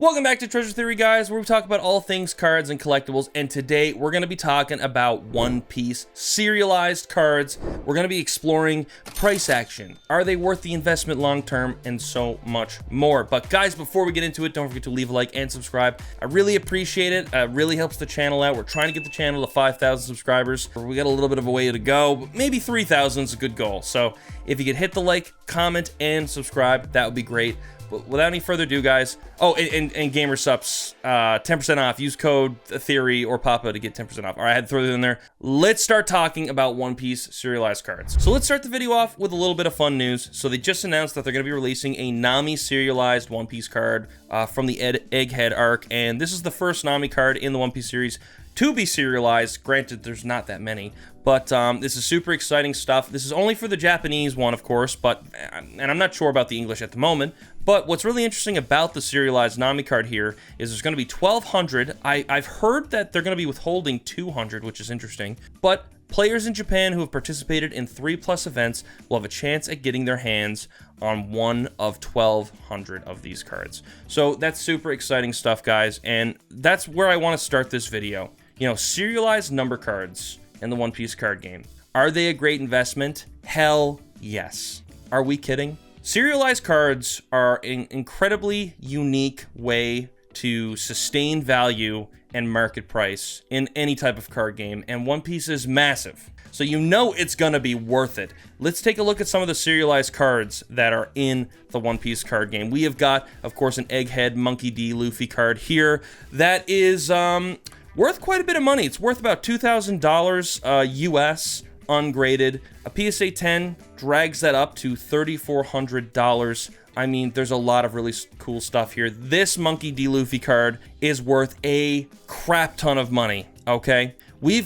Welcome back to Treasure Theory, guys, where we talk about all things cards and collectibles, and today we're going to be talking about One Piece serialized cards. We're going to be exploring price action. Are they worth the investment long term, and so much more. But guys, before we get into it, don't forget to leave a like and subscribe. I really appreciate it. It really helps the channel out. We're trying to get the channel to 5,000 subscribers. We got a little bit of a way to go, but maybe 3,000 is a good goal. So if you could hit the like, comment, and subscribe, that would be great. But without any further ado, guys. Oh, and Gamer Sups, 10% off. Use code Theory or Papa to get 10% off. All right, I had to throw that in there. Let's start talking about One Piece serialized cards. So let's start the video off with a little bit of fun news. So they just announced that they're going to be releasing a Nami serialized One Piece card from the Egghead arc, and this is the first Nami card in the One Piece series to be serialized. Granted, there's not that many, but this is super exciting stuff. This is only for the Japanese one, of course, and I'm not sure about the English at the moment. But what's really interesting about the serialized Nami card here is there's going to be 1,200. I've heard that they're going to be withholding 200, which is interesting. But players in Japan who have participated in 3+ events will have a chance at getting their hands on one of 1,200 of these cards. So that's super exciting stuff, guys. And that's where I want to start this video. You know, serialized number cards in the One Piece card game. Are they a great investment? Hell yes. Are we kidding? Serialized cards are an incredibly unique way to sustain value and market price in any type of card game, and One Piece is massive. So you know it's gonna be worth it. Let's take a look at some of the serialized cards that are in the One Piece card game. We have got, of course, an Egghead Monkey D Luffy card here that is worth quite a bit of money. It's worth about $2,000 US. Ungraded. A PSA 10 drags that up to $3,400. I mean, there's a lot of really cool stuff here. This Monkey D. Luffy card is worth a crap ton of money, okay? We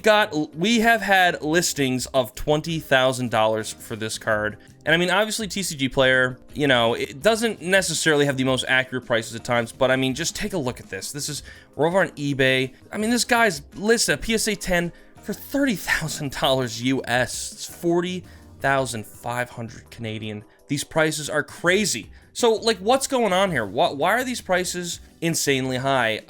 have had listings of $20,000 for this card. And I mean, obviously TCG Player, you know, it doesn't necessarily have the most accurate prices at times, but I mean, just take a look at this. We're over on eBay. I mean, this guy's listed a PSA 10 for $30,000 US. It's 40,500 Canadian. These prices are crazy. So, like, what's going on here? Why are these prices insanely high?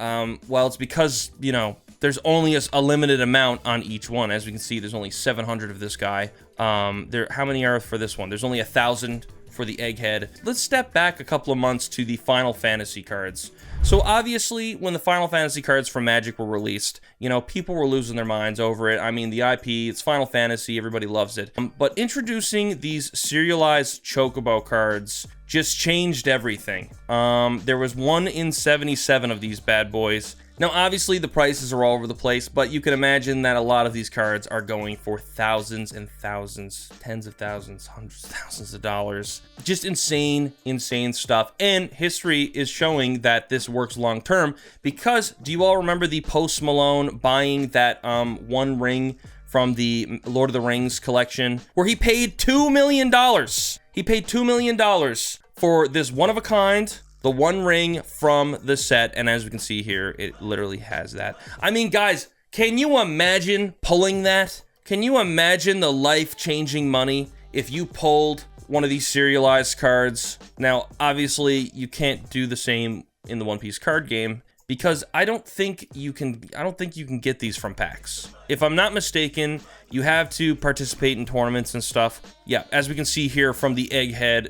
Well, it's because, you know, there's only a limited amount on each one. As we can see, there's only 700 of this guy. How many are for this one? There's only 1,000 for the Egghead. Let's step back a couple of months to the Final Fantasy cards. So obviously, when the Final Fantasy cards from Magic were released, you know, people were losing their minds over it. I mean, the IP, it's Final Fantasy, everybody loves it. But introducing these serialized Chocobo cards just changed everything. There was 1 in 77 of these bad boys. Now, obviously, the prices are all over the place, but you can imagine that a lot of these cards are going for thousands and thousands, tens of thousands, hundreds of thousands of dollars. Just insane, insane stuff. And history is showing that this works long term because, do you all remember the Post Malone buying that one ring from the Lord of the Rings collection where he paid $2 million? He paid $2 million for this one-of-a-kind, the one ring from the set, and as we can see here, it literally has that. I mean, guys, can you imagine pulling that? Can you imagine the life-changing money if you pulled one of these serialized cards? Now, obviously, you can't do the same in the One Piece card game because I don't think you can get these from packs. If I'm not mistaken, you have to participate in tournaments and stuff. Yeah, as we can see here from the Egghead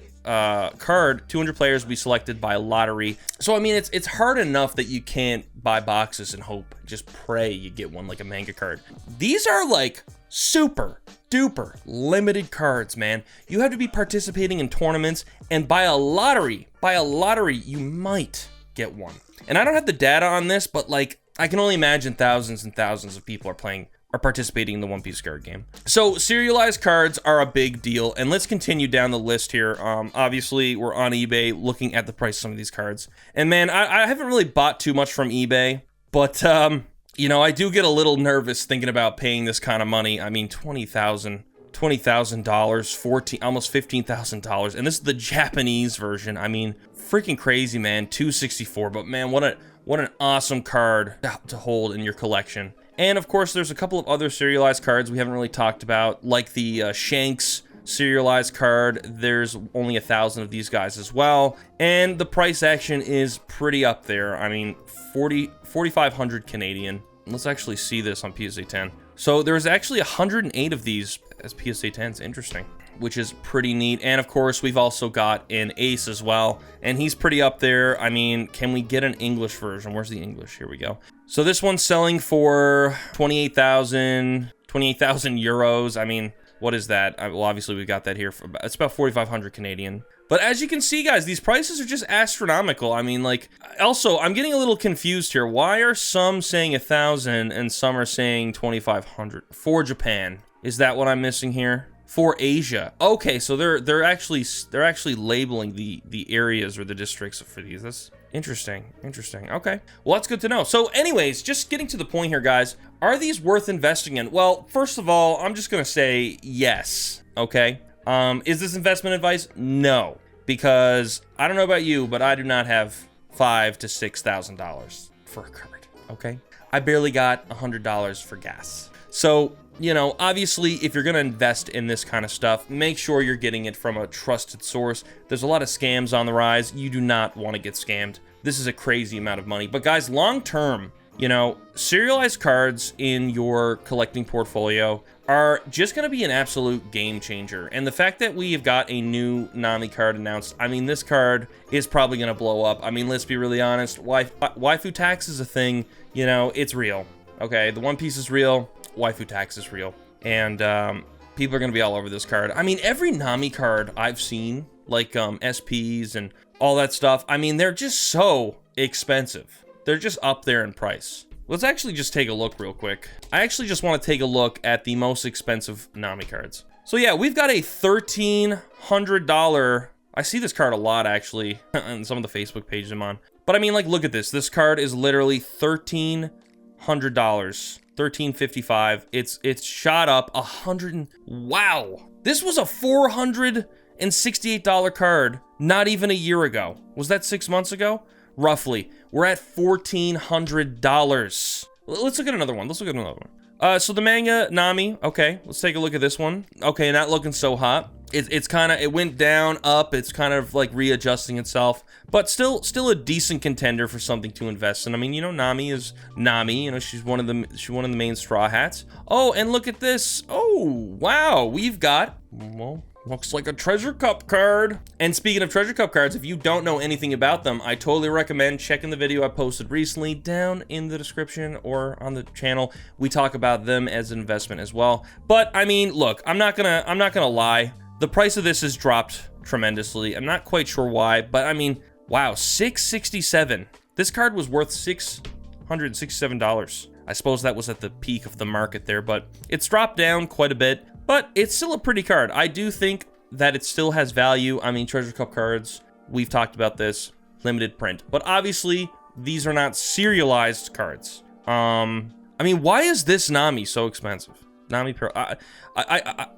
card, 200 players will be selected by lottery. So I mean, it's hard enough that you can't buy boxes and hope, just pray you get one like a manga card. These are like super duper limited cards, man. You have to be participating in tournaments, and by a lottery, you might get one. And I don't have the data on this, but like, I can only imagine thousands and thousands of people are participating in the One Piece card game. So serialized cards are a big deal, and let's continue down the list here. Obviously, we're on eBay looking at the price of some of these cards. And man, I haven't really bought too much from eBay, but you know, I do get a little nervous thinking about paying this kind of money. I mean, $20,000, almost $15,000, and this is the Japanese version. I mean, freaking crazy, man. $264, but man, what an awesome card to hold in your collection. And of course, there's a couple of other serialized cards we haven't really talked about, like the Shanks serialized card, there's only 1,000 of these guys as well. And the price action is pretty up there. I mean, 4,500 Canadian. Let's actually see this on PSA 10. So there's actually 108 of these as PSA 10s. Interesting. Which is pretty neat. And of course, we've also got an Ace as well, and he's pretty up there. I mean, can we get an English version? Where's the English? Here we go. So this one's selling for 28,000 euros. I mean, what is that? Well, obviously we got that here for it's about 4,500 Canadian. But as you can see, guys, these prices are just astronomical. I mean, like, also, I'm getting a little confused here. Why are some saying 1,000 and some are saying 2,500 for Japan? Is that what I'm missing here? For Asia. Okay, so they're actually labeling the areas or the districts for these. That's interesting. Okay. Well, that's good to know. So anyways, just getting to the point here, guys. Are these worth investing in? Well, first of all, I'm just going to say yes, okay? Is this investment advice? No, because I don't know about you, but I do not have $5,000 to $6,000 for a card, okay? I barely got $100 for gas. So, you know, obviously, if you're going to invest in this kind of stuff, make sure you're getting it from a trusted source. There's a lot of scams on the rise. You do not want to get scammed. This is a crazy amount of money. But guys, long term, you know, serialized cards in your collecting portfolio are just going to be an absolute game changer. And the fact that we have got a new Nami card announced, I mean, this card is probably going to blow up. I mean, let's be really honest. Waifu tax is a thing. You know, it's real. Okay, the One Piece is real. Waifu tax is real, and people are going to be all over this card. I mean, every Nami card I've seen, like SPs and all that stuff, I mean, they're just so expensive. They're just up there in price. Let's actually just take a look real quick. I actually just want to take a look at the most expensive Nami cards. So yeah, we've got a $1,300. I see this card a lot, actually, on some of the Facebook pages I'm on. But I mean, like, look at this. This card is literally $1,300. $1,355. It's shot up 100. Wow, this was a $468 card not even a year ago. Was that 6 months ago? Roughly. We're at $1,400. Let's look at another one. So the manga Nami. Okay, let's take a look at this one. Okay, not looking so hot. It's kind of, it went down, up. It's kind of like readjusting itself, but still a decent contender for something to invest in. I mean, you know, Nami is Nami. You know, she's one of the main Straw Hats. Oh, and look at this. Oh, wow. We've got, well, looks like a Treasure Cup card. And speaking of Treasure Cup cards, if you don't know anything about them, I totally recommend checking the video I posted recently down in the description or on the channel. We talk about them as an investment as well. But I mean, look, I'm not gonna lie. The price of this has dropped tremendously. I'm not quite sure why, but I mean, wow, $667. This card was worth $667. I suppose that was at the peak of the market there, but it's dropped down quite a bit, but it's still a pretty card. I do think that it still has value. I mean, Treasure Cup cards, we've talked about this, limited print, but obviously these are not serialized cards. I mean, why is this Nami so expensive? Nami Pro.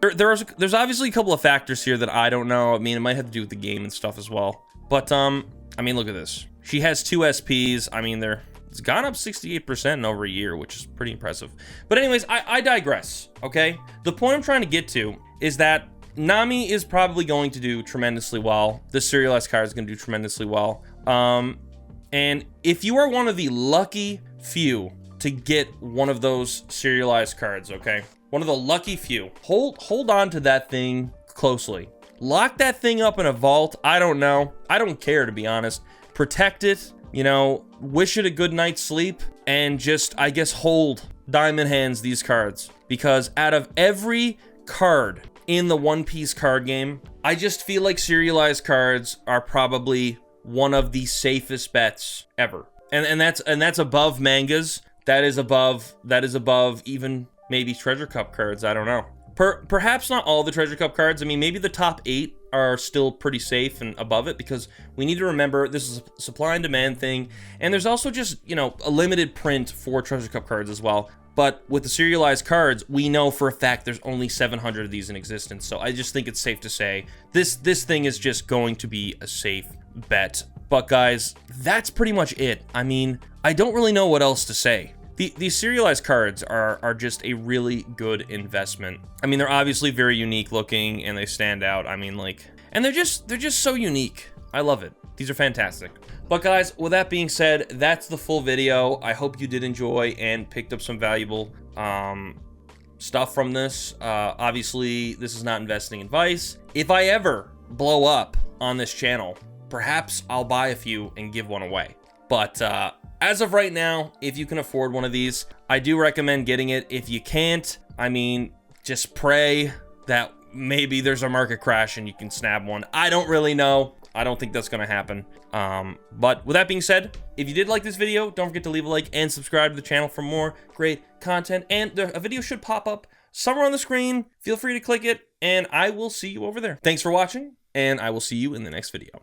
There's obviously a couple of factors here that I don't know. I mean, it might have to do with the game and stuff as well. But I mean, look at this. She has 2 SPs. I mean, it's gone up 68% in over a year, which is pretty impressive. But anyways, I digress. Okay, the point I'm trying to get to is that Nami is probably going to do tremendously well. This serialized card is going to do tremendously well. And if you are one of the lucky few to get one of those serialized cards, okay? One of the lucky few. Hold on to that thing closely. Lock that thing up in a vault. I don't know. I don't care, to be honest. Protect it, you know, wish it a good night's sleep, and just, I guess, hold diamond hands these cards. Because out of every card in the One Piece card game, I just feel like serialized cards are probably one of the safest bets ever. And that's above mangas. That is above even maybe Treasure Cup cards. I don't know. Perhaps not all the Treasure Cup cards. I mean, maybe the top 8 are still pretty safe and above it, because we need to remember this is a supply and demand thing. And there's also just, you know, a limited print for Treasure Cup cards as well. But with the serialized cards, we know for a fact there's only 700 of these in existence. So I just think it's safe to say this thing is just going to be a safe bet. But guys, that's pretty much it. I mean, I don't really know what else to say. These serialized cards are just a really good investment. I mean, they're obviously very unique looking and they stand out. I mean, like, and they're just so unique. I love it. These are fantastic. But guys, with that being said, that's the full video. I hope you did enjoy and picked up some valuable stuff from this. Obviously, this is not investing advice. If I ever blow up on this channel, perhaps I'll buy a few and give one away. But as of right now, if you can afford one of these, I do recommend getting it. If you can't, I mean, just pray that maybe there's a market crash and you can snag one. I don't really know. I don't think that's gonna happen. But with that being said, if you did like this video, don't forget to leave a like and subscribe to the channel for more great content. And a video should pop up somewhere on the screen. Feel free to click it, and I will see you over there. Thanks for watching, and I will see you in the next video.